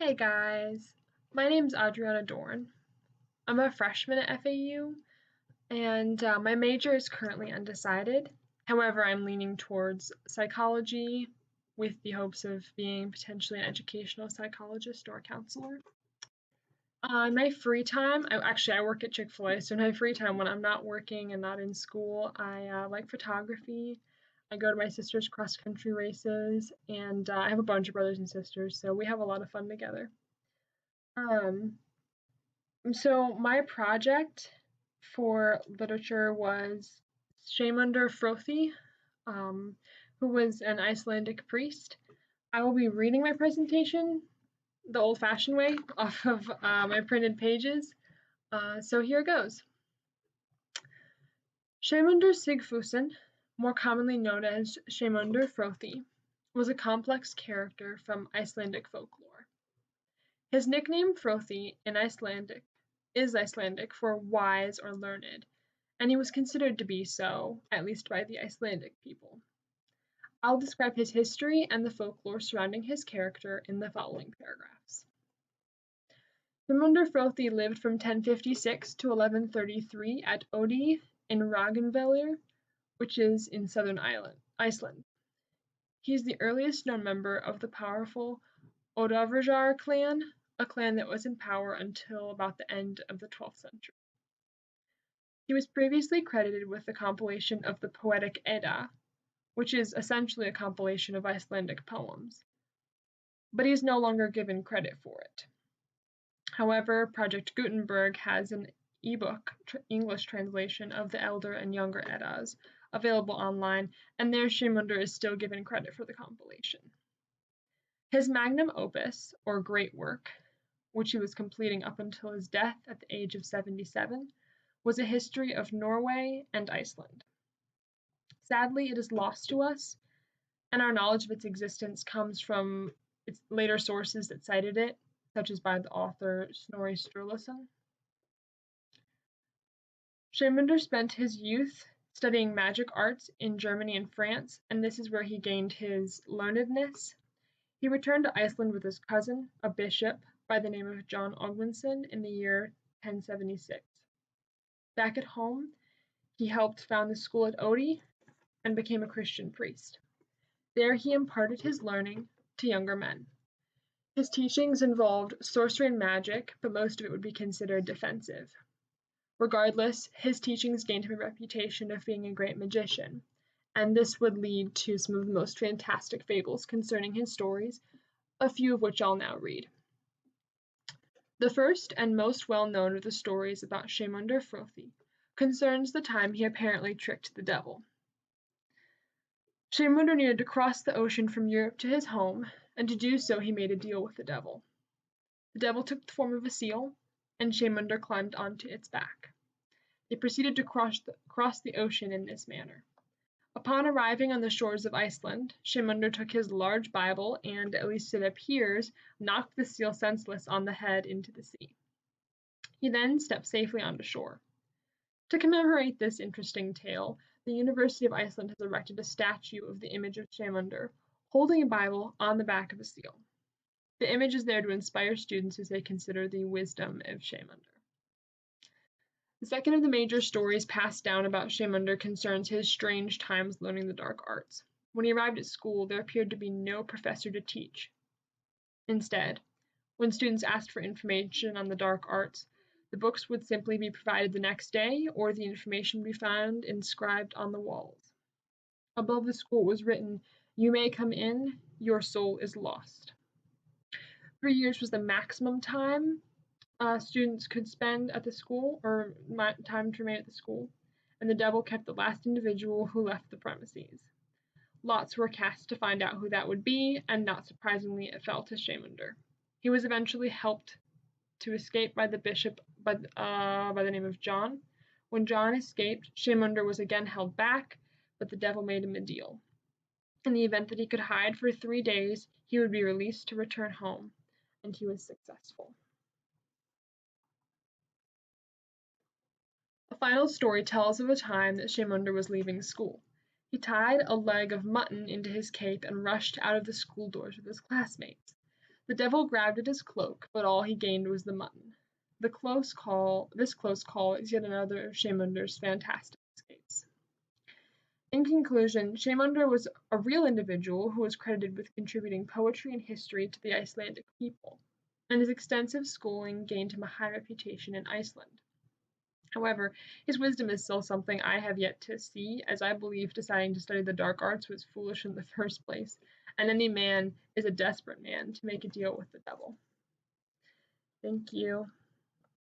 Hey guys, my name's Adriana Dorn. I'm a freshman at FAU, and my major is currently undecided. However, I'm leaning towards psychology with the hopes of being potentially an educational psychologist or a counselor. In my free time, I work at Chick-fil-A, so in my free time when I'm not working and not in school, I like photography. I go to my sister's cross-country races, and I have a bunch of brothers and sisters, so we have a lot of fun together. Um, So my project for literature was Sæmundur Fróði, um, who was an Icelandic priest. I will be reading my presentation the old-fashioned way off of my printed pages. So here goes. Sæmundur Sigfússon, more commonly known as Sæmundur Fróði, was a complex character from Icelandic folklore. His nickname Fróði in Icelandic is Icelandic for wise or learned, and he was considered to be so, at least by the Icelandic people. I'll describe his history and the folklore surrounding his character in the following paragraphs. Sæmundur Fróði lived from 1056 to 1133 at Oddi in Ragnvellir, which is in southern Iceland. He is the earliest known member of the powerful Oddaverjar clan, a clan that was in power until about the end of the 12th century. He was previously credited with the compilation of the Poetic Edda, which is essentially a compilation of Icelandic poems, but he is no longer given credit for it. However, Project Gutenberg has an ebook English translation of the Elder and Younger Eddas available online, and there Sæmundur is still given credit for the compilation. His magnum opus, or great work, which he was completing up until his death at the age of 77, was a history of Norway and Iceland. Sadly, it is lost to us, and our knowledge of its existence comes from its later sources that cited it, such as by the author Snorri Sturluson. Sæmundur spent his youth studying magic arts in Germany and France, and this is where he gained his learnedness. He returned to Iceland with his cousin, a bishop, by the name of John Ogmundsson in the year 1076. Back at home, he helped found the school at Oddi and became a Christian priest. There he imparted his learning to younger men. His teachings involved sorcery and magic, but most of it would be considered defensive. Regardless, his teachings gained him a reputation of being a great magician, and this would lead to some of the most fantastic fables concerning his stories, a few of which I'll now read. The first and most well-known of the stories about Sæmundur Fróði concerns the time he apparently tricked the devil. Sæmundur needed to cross the ocean from Europe to his home, and to do so he made a deal with the devil. The devil took the form of a seal, and Sæmundur climbed onto its back. They proceeded to cross the ocean in this manner. Upon arriving on the shores of Iceland, Sæmundur took his large Bible and, at least it appears, knocked the seal senseless on the head into the sea. He then stepped safely onto shore. To commemorate this interesting tale, the University of Iceland has erected a statue of the image of Sæmundur, holding a Bible on the back of a seal. The image is there to inspire students as they consider the wisdom of Sæmundur. The second of the major stories passed down about Sæmundur concerns his strange times learning the dark arts. When he arrived at school, there appeared to be no professor to teach. Instead, when students asked for information on the dark arts, the books would simply be provided the next day, or the information would be found inscribed on the walls. Above the school was written, "You may come in, your soul is lost." 3 years was the maximum time students could spend at the school, or time to remain at the school, and the devil kept the last individual who left the premises. Lots were cast to find out who that would be, and not surprisingly, it fell to Sæmundur. He was eventually helped to escape by the bishop by the name of John. When John escaped, Sæmundur was again held back, but the devil made him a deal. In the event that he could hide for 3 days, he would be released to return home, and he was successful. The final story tells of a time that Sæmundur was leaving school. He tied a leg of mutton into his cape and rushed out of the school doors with his classmates. The devil grabbed at his cloak, but all he gained was the mutton. This close call is yet another of Sæmundur's fantastic escapes. In conclusion, Sæmundur was a real individual who was credited with contributing poetry and history to the Icelandic people, and his extensive schooling gained him a high reputation in Iceland. However, his wisdom is still something I have yet to see, as I believe deciding to study the dark arts was foolish in the first place, and any man is a desperate man to make a deal with the devil. Thank you.